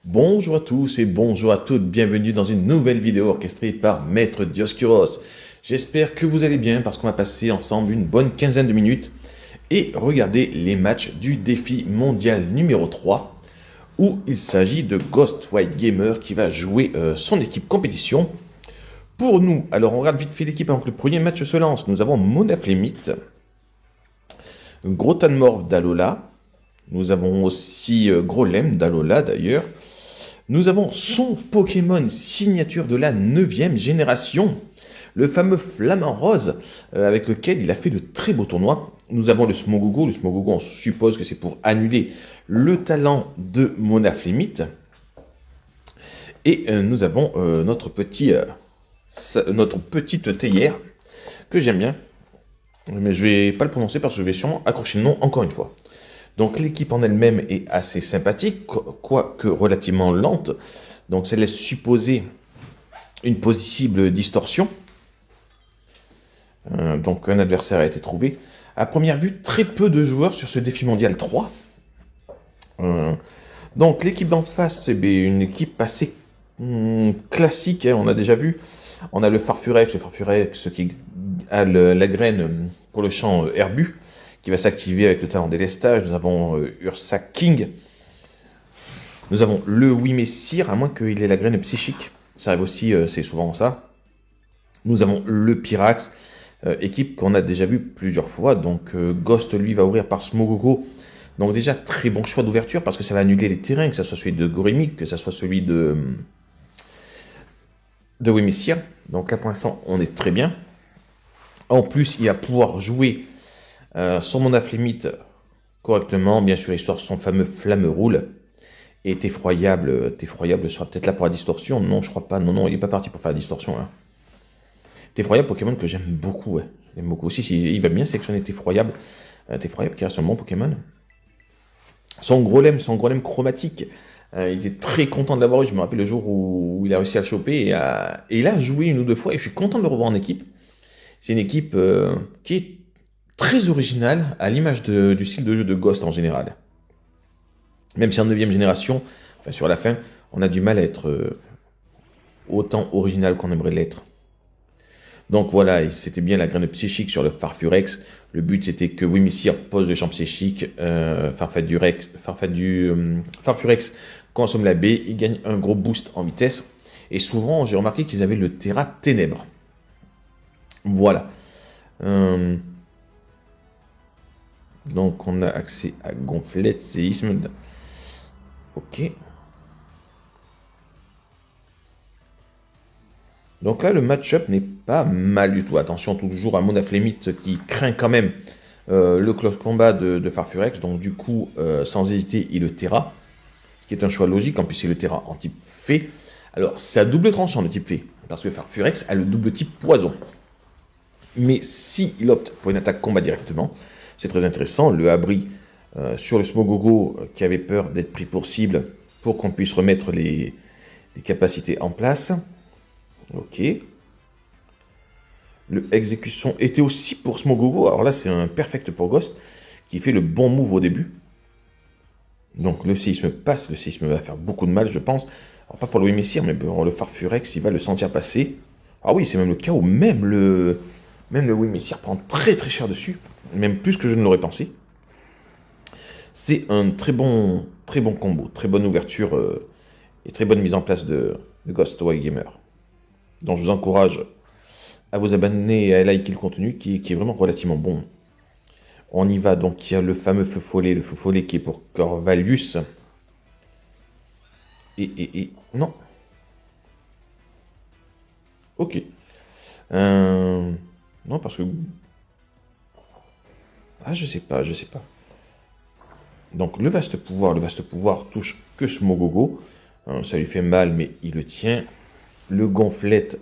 Bonjour à tous et bonjour à toutes, bienvenue dans une nouvelle vidéo orchestrée par Maître Dioscuros. J'espère que vous allez bien parce qu'on va passer ensemble une bonne quinzaine de minutes et regarder les matchs du défi mondial numéro 3 où il s'agit de Ghost White Gamer qui va jouer son équipe compétition. Pour nous, alors on regarde vite fait l'équipe avant que le premier match se lance. Nous avons Monaflemite, Grotanmorph d'Alola, nous avons aussi Grolem d'Alola d'ailleurs. Nous avons son Pokémon signature de la 9e génération, le fameux Flamant Rose, avec lequel il a fait de très beaux tournois. Nous avons le Smogogo. Le Smogogo, on suppose que c'est pour annuler le talent de Monaflemite. Et nous avons notre petite théière, que j'aime bien. Mais je vais pas le prononcer parce que je vais sûrement accrocher le nom encore une fois. Donc l'équipe en elle-même est assez sympathique, quoique relativement lente. Donc ça laisse supposer une possible distorsion. Donc un adversaire a été trouvé. À première vue, très peu de joueurs sur ce défi mondial 3. Donc l'équipe d'en face, c'est une équipe assez classique. On a déjà vu. On a le Farfurex qui a la graine pour le champ herbu, qui va s'activer avec le talent délestage. Nous avons Ursa King. Nous avons le Wimessir, à moins qu'il ait la graine psychique. Ça arrive aussi, c'est souvent ça. Nous avons le Pyrax, équipe qu'on a déjà vu plusieurs fois. Donc Ghost, lui, va ouvrir par Smogogo. Donc déjà, très bon choix d'ouverture, parce que ça va annuler les terrains, que ce soit celui de Gorémic, que ce soit celui de Wimessir. Donc là, pour l'instant, on est très bien. En plus, il va pouvoir jouer son Monaflemite correctement. Bien sûr, il sort son fameux Flamme-Roule. Et Effroyable sera peut-être là pour la distorsion. Non, je crois pas. Non, il est pas parti pour faire la distorsion. Hein. Effroyable, Pokémon que j'aime beaucoup. Ouais. J'aime beaucoup aussi. Il va bien sélectionner Effroyable. Effroyable qui reste un bon Pokémon. Son Grolem chromatique. Il était très content de l'avoir eu. Je me rappelle le jour où il a réussi à le choper. Et il a joué une ou deux fois. Et je suis content de le revoir en équipe. C'est une équipe qui est très originale, à l'image du style de jeu de Ghost en général. Même si en 9e génération, enfin sur la fin, on a du mal à être autant original qu'on aimerait l'être. Donc voilà, c'était bien la graine psychique sur le Farfurex. Le but c'était que Wimessir pose le champ psychique, Farfurex consomme la baie, il gagne un gros boost en vitesse. Et souvent, j'ai remarqué qu'ils avaient le Terra Ténèbres. Voilà. Donc on a accès à Gonflette, Séisme. Ok. Donc là, le match-up n'est pas mal du tout. Attention toujours à Monaflemite qui craint quand même le close combat de Farfurex. Donc du coup, sans hésiter, il le terra. Ce qui est un choix logique, en plus c'est le terra en type fée. Alors, c'est à double tranchant le type fée. Parce que Farfurex a le double type poison. Mais si il opte pour une attaque combat directement, c'est très intéressant. Le abri sur le Smogogo qui avait peur d'être pris pour cible pour qu'on puisse remettre les capacités en place. Ok. Le exécution était aussi pour Smogogo. Alors là, c'est un perfect pour Ghost qui fait le bon move au début. Donc le séisme passe. Le séisme va faire beaucoup de mal, je pense. Alors pas pour le Wimessir, mais pour le Farfurex, il va le sentir passer. Ah oui, c'est même le cas où même le Wimessir prend très très cher dessus. Même plus que je ne l'aurais pensé. C'est un très bon combo, très bonne ouverture et très bonne mise en place de Ghost White Gamer. Donc je vous encourage à vous abonner et à liker le contenu qui est vraiment relativement bon. On y va, donc il y a le fameux feu follet qui est pour Corvalus. Non. Ok. Non, parce que... Ah, je sais pas. Donc le vaste pouvoir touche que Smogogo. Ça lui fait mal, mais il le tient. Le gonflette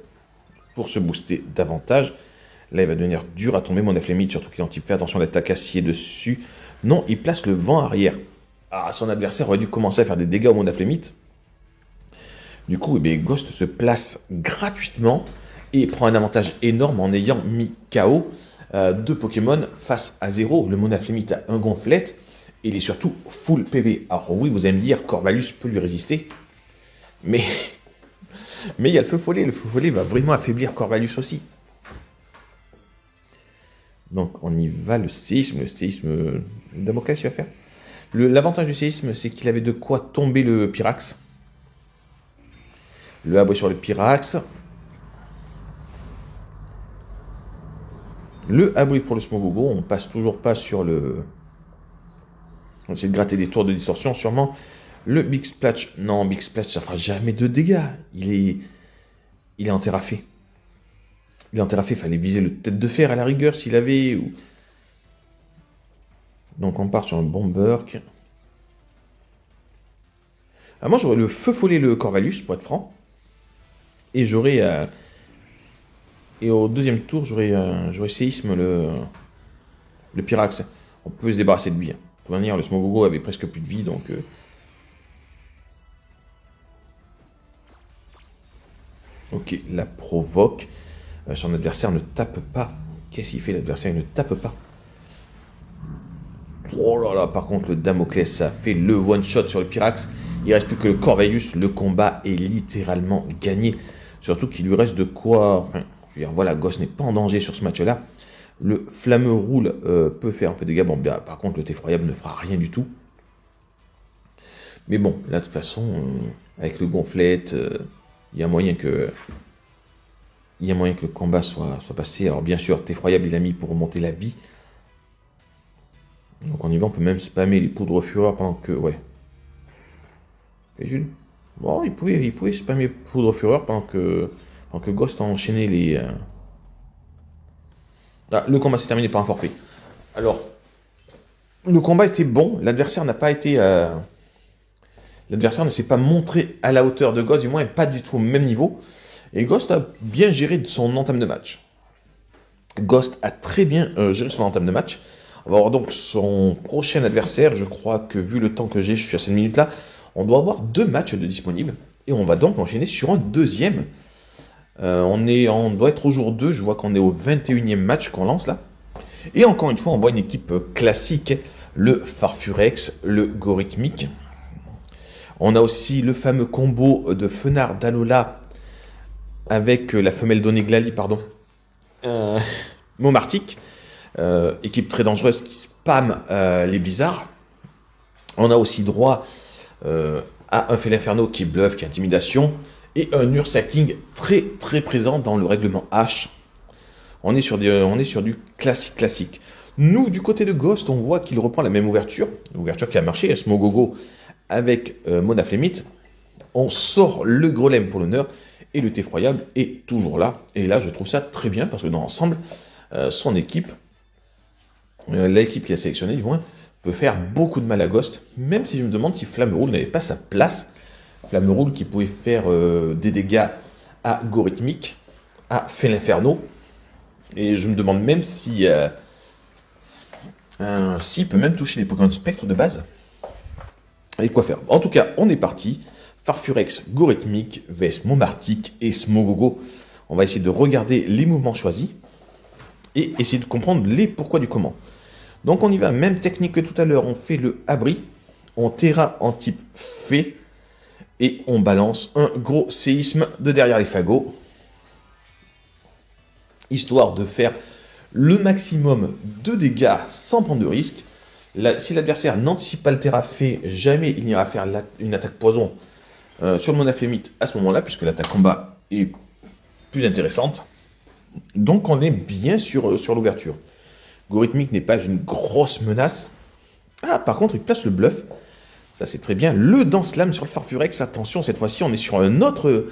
pour se booster davantage. Là, il va devenir dur à tomber, Monaflemite, surtout qu'il en type fait attention à l'attaque acier dessus. Non, il place le vent arrière. Ah, son adversaire aurait dû commencer à faire des dégâts au Monaflemite. Du coup, eh bien, Ghost se place gratuitement et prend un avantage énorme en ayant mis KO deux Pokémon face à 0. Le Monaflemite a un gonflette et il est surtout full PV. Alors oui, vous allez me dire, Corvalus peut lui résister. Mais mais il y a le feu follet. Le feu follet va vraiment affaiblir Corvallis aussi. Donc on y va, le séisme, Damoclès il va faire. L'avantage du séisme, c'est qu'il avait de quoi tomber le Pyrax. Le abri sur le Pyrax. Le abri pour le Smogogo, on passe toujours pas sur le... On essaie de gratter des tours de distorsion, sûrement. Le Big Splash, non, Big Splash, ça fera jamais de dégâts. Il est enterrafé. Il est enterrafé, il fallait viser le tête de fer à la rigueur s'il avait... Ou... Donc on part sur un Bomberk. Ah, moi j'aurais le feu follet le Corvallis, pour être franc. Et j'aurais... Et au deuxième tour, j'aurais séisme le Pyrax. On peut se débarrasser de lui. De toute manière, le Smogogo avait presque plus de vie, donc... Ok, la provoque. Son adversaire ne tape pas. Qu'est-ce qu'il fait l'adversaire? Il ne tape pas. Oh là là, par contre, le Damoclès, ça fait le one-shot sur le Pyrax. Il reste plus que le Corvallis. Le combat est littéralement gagné. Surtout qu'il lui reste de quoi... Enfin, je veux dire, voilà, Ghost n'est pas en danger sur ce match-là. Le Flamme-Roule peut faire un peu de dégâts. Bon, bien, par contre, le Effroyable ne fera rien du tout. Mais bon, là, de toute façon, avec le Gonflette, il y a moyen que... Il y a moyen que le combat soit passé. Alors bien sûr, Effroyable, il a mis pour remonter la vie. Donc en y va, on peut même spammer les poudres fureur pendant que... Ouais. Et Jules? Bon, il pouvait spammer poudre fureur pendant que Ghost a enchaîné les... Ah, le combat s'est terminé par un forfait. Alors, le combat était bon. L'adversaire n'a pas été... L'adversaire ne s'est pas montré à la hauteur de Ghost, du moins pas du tout au même niveau. Et Ghost a bien géré son entame de match. Ghost a très bien géré son entame de match. On va voir donc son prochain adversaire. Je crois que vu le temps que j'ai, je suis à cette minute là, on doit avoir 2 matchs de disponibles. Et on va donc enchaîner sur un deuxième. On doit être au jour 2. Je vois qu'on est au 21e match qu'on lance là. Et encore une fois, on voit une équipe classique. Le Farfurex, le Gorithmique. On a aussi le fameux combo de Fenard d'Alola avec la femelle d'Oneglali, pardon, Momartic, équipe très dangereuse qui spamme les blizzards. On a aussi droit à un Félinferno qui est bluff, qui est intimidation, et un Ursaking très très présent dans le règlement H. On est sur du classique. Nous, du côté de Ghost, on voit qu'il reprend la même ouverture, l'ouverture qui a marché, Smogogo avec Mona Flemite. On sort le Golem pour l'honneur. Et le Effroyable est toujours là. Et là, je trouve ça très bien parce que dans l'ensemble, son équipe, l'équipe qui a sélectionné du moins, peut faire beaucoup de mal à Ghost. Même si je me demande si Flamme-Roule n'avait pas sa place. Flamme-Roule qui pouvait faire des dégâts à Gorithmique, à Félinferno. Et je me demande même si s'il peut même toucher les Pokémon Spectre de base. Et quoi faire. En tout cas, on est parti. Farfurex, Gorithmique, vs Momartic et Smogogo. On va essayer de regarder les mouvements choisis et essayer de comprendre les pourquoi du comment. Donc on y va, même technique que tout à l'heure, on fait le abri, on terra en type fée et on balance un gros séisme de derrière les fagots, histoire de faire le maximum de dégâts sans prendre de risque. Si l'adversaire n'anticipe pas le terra fée, jamais il n'ira faire une attaque poison sur le Mona Flemite à ce moment-là, puisque l'attaque combat est plus intéressante. Donc on est bien sur l'ouverture. Gorithmique n'est pas une grosse menace. Ah, par contre, il place le bluff. Ça, c'est très bien. Le Dance Lame sur le Farfurex. Attention, cette fois-ci, on est sur une autre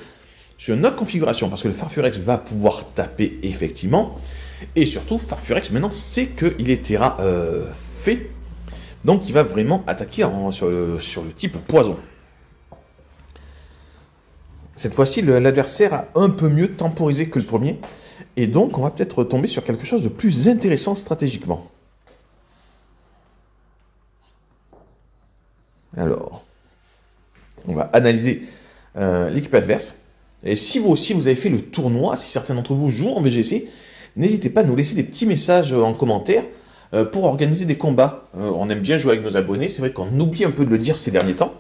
configuration, parce que le Farfurex va pouvoir taper, effectivement. Et surtout, Farfurex, maintenant, sait qu'il est terra fait. Donc, il va vraiment attaquer sur le type poison. Cette fois-ci, l'adversaire a un peu mieux temporisé que le premier. Et donc, on va peut-être tomber sur quelque chose de plus intéressant stratégiquement. Alors, on va analyser l'équipe adverse. Et si vous aussi, vous avez fait le tournoi, si certains d'entre vous jouent en VGC, n'hésitez pas à nous laisser des petits messages en commentaire pour organiser des combats. On aime bien jouer avec nos abonnés. C'est vrai qu'on oublie un peu de le dire ces derniers temps.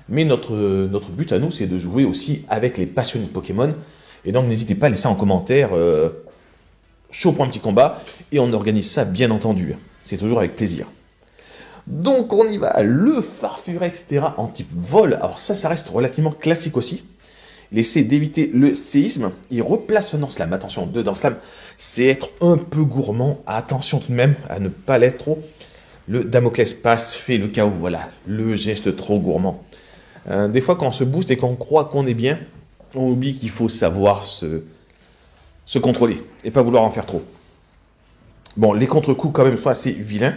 Mais notre but à nous, c'est de jouer aussi avec les passionnés de Pokémon. Et donc n'hésitez pas à laisser en commentaire chaud pour un petit combat. Et on organise ça bien entendu. C'est toujours avec plaisir. Donc on y va, le Farfurex Terra en type vol. Alors ça reste relativement classique aussi. Il essaie d'éviter le séisme. Il replace un Danslam. Attention, deux Danslam, c'est être un peu gourmand. Attention tout de même à ne pas l'être trop. Le Damoclès passe, fait le chaos. Voilà, le geste trop gourmand. Des fois, quand on se booste et qu'on croit qu'on est bien, on oublie qu'il faut savoir se contrôler et pas vouloir en faire trop. Bon, les contre-coups quand même sont assez vilains.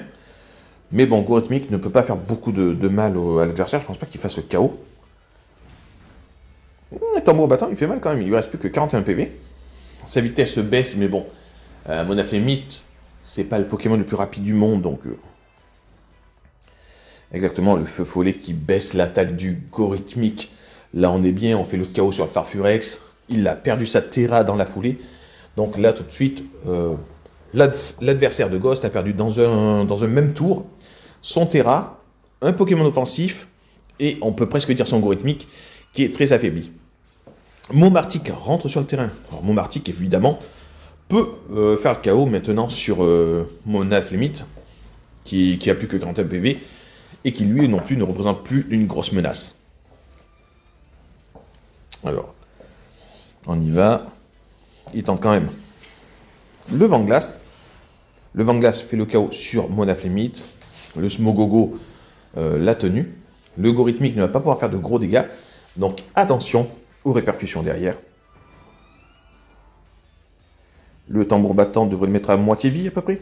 Mais bon, Gorithmic ne peut pas faire beaucoup de mal à l'adversaire. Je pense pas qu'il fasse le KO. Le tambour battant, il fait mal quand même. Il lui reste plus que 41 PV. Sa vitesse baisse, mais bon. Monaflemite, c'est pas le Pokémon le plus rapide du monde, donc... Exactement, le feu follet qui baisse l'attaque du Gorithmic. Là, on est bien, on fait le KO sur le Farfurex. Il a perdu sa Terra dans la foulée. Donc là, tout de suite, l'adversaire de Ghost a perdu dans un même tour son Terra, un Pokémon offensif, et on peut presque dire son Gorithmic, qui est très affaibli. Momartic rentre sur le terrain. Alors Momartic, évidemment, peut faire le KO maintenant sur Monaflemite, qui a plus que 41 PV, et qui lui non plus ne représente plus une grosse menace. Alors, on y va. Il tente quand même le Vent-Glace. Le Vent-Glace fait le KO sur Monaflemite. Le Smogogo l'a tenu. Le Gorithmic ne va pas pouvoir faire de gros dégâts. Donc attention aux répercussions derrière. Le tambour battant devrait le mettre à moitié vie à peu près.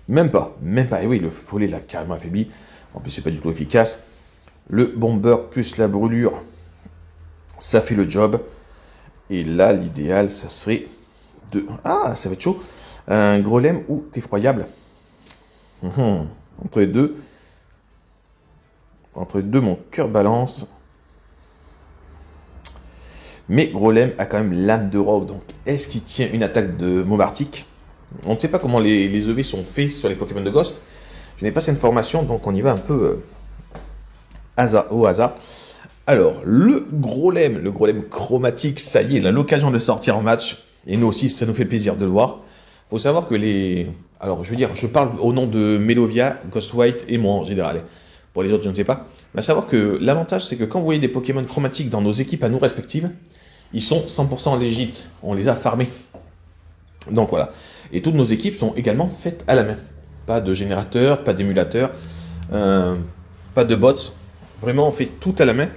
Même pas. Et oui, le follet l'a carrément affaibli. En plus, c'est pas du tout efficace. Le bomber plus la brûlure, ça fait le job. Et là, l'idéal, ça serait de... Ah, ça va être chaud. Un Grolem ou Effroyable. Entre les deux, mon cœur balance. Mais Grolem a quand même l'âme de rogue. Donc, est-ce qu'il tient une attaque de Momartic? On ne sait pas comment les EV sont faits sur les Pokémon de Ghost. Je n'ai pas cette information, donc on y va un peu au hasard. Alors, le Grolem chromatique, ça y est, il a l'occasion de sortir en match. Et nous aussi, ça nous fait plaisir de le voir. Il faut savoir que les... Alors, je veux dire, je parle au nom de Melovia, Ghostwhite et moi en général. Pour les autres, je ne sais pas. Mais à savoir que l'avantage, c'est que quand vous voyez des Pokémon chromatiques dans nos équipes à nous respectives, ils sont 100% légit. On les a farmés. Donc voilà. Et toutes nos équipes sont également faites à la main. Pas de générateur, pas d'émulateur, pas de bots. Vraiment, on fait tout à la main.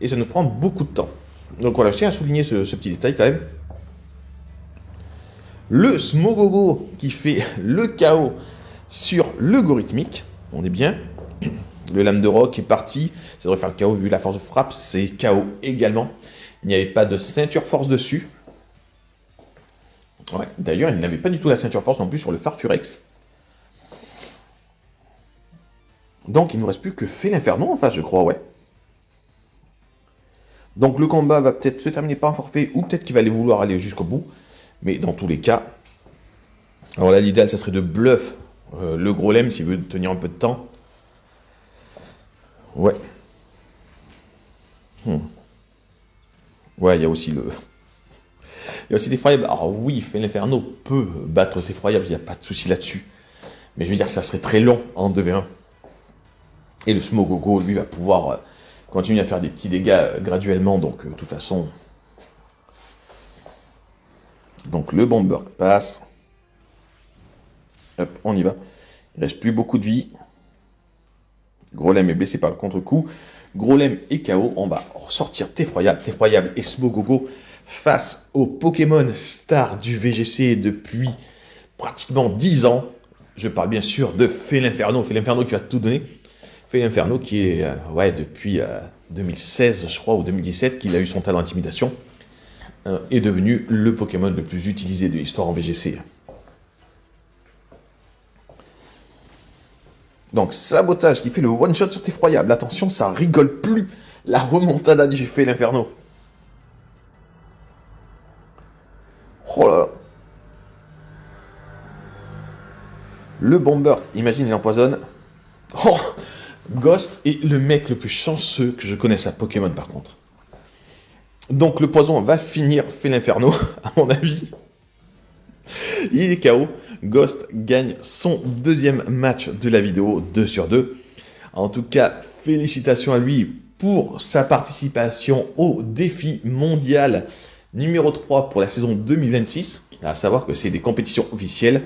Et ça nous prend beaucoup de temps. Donc voilà, je tiens à souligner ce petit détail quand même. Le Smogogo qui fait le KO sur le Gorithmic. On est bien. Le Lame de Roc est parti. Ça devrait faire le KO vu la force de frappe. C'est KO également. Il n'y avait pas de ceinture force dessus. Ouais, d'ailleurs, il n'avait pas du tout la ceinture force non plus sur le Farfurex. Donc il ne nous reste plus que Félinferno en face, je crois, ouais. Donc le combat va peut-être se terminer par un forfait, ou peut-être qu'il va aller vouloir aller jusqu'au bout. Mais dans tous les cas, alors là l'idéal ça serait de bluff le Grolem s'il veut tenir un peu de temps. Ouais. Ouais, il y a aussi le... Il y a aussi l'effroyable. Alors oui, Félinferno peut battre l'effroyable, il n'y a pas de souci là-dessus. Mais je veux dire que ça serait très long en 2v1. Et le Smogogo, lui, va pouvoir continuer à faire des petits dégâts graduellement. Donc, de toute façon... Donc, le Bomber passe. Hop, on y va. Il reste plus beaucoup de vie. Grolem est blessé par le contre-coup. Grolem est KO. On va sortir Effroyable et Smogogo face aux Pokémon stars du VGC depuis pratiquement 10 ans. Je parle bien sûr de Félinferno. Félinferno qui va tout donner. Félinferno qui est, depuis 2016, je crois, ou 2017, qu'il a eu son talent d'intimidation, est devenu le Pokémon le plus utilisé de l'histoire en VGC. Donc, Sabotage qui fait le one-shot sur Effroyable. Attention, ça rigole plus. La remontada du Félinferno. Oh là là. Le Bomber, imagine, il empoisonne. Oh, Ghost est le mec le plus chanceux que je connaisse à Pokémon par contre. Donc le poison va finir fait l'inferno, à mon avis. Il est KO. Ghost gagne son deuxième match de la vidéo, 2 sur 2. En tout cas, félicitations à lui pour sa participation au défi mondial numéro 3 pour la saison 2026. À savoir que c'est des compétitions officielles.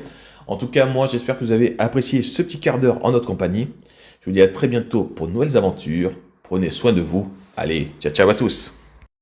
En tout cas, moi, j'espère que vous avez apprécié ce petit quart d'heure en notre compagnie. Je vous dis à très bientôt pour de nouvelles aventures. Prenez soin de vous. Allez, ciao ciao à tous.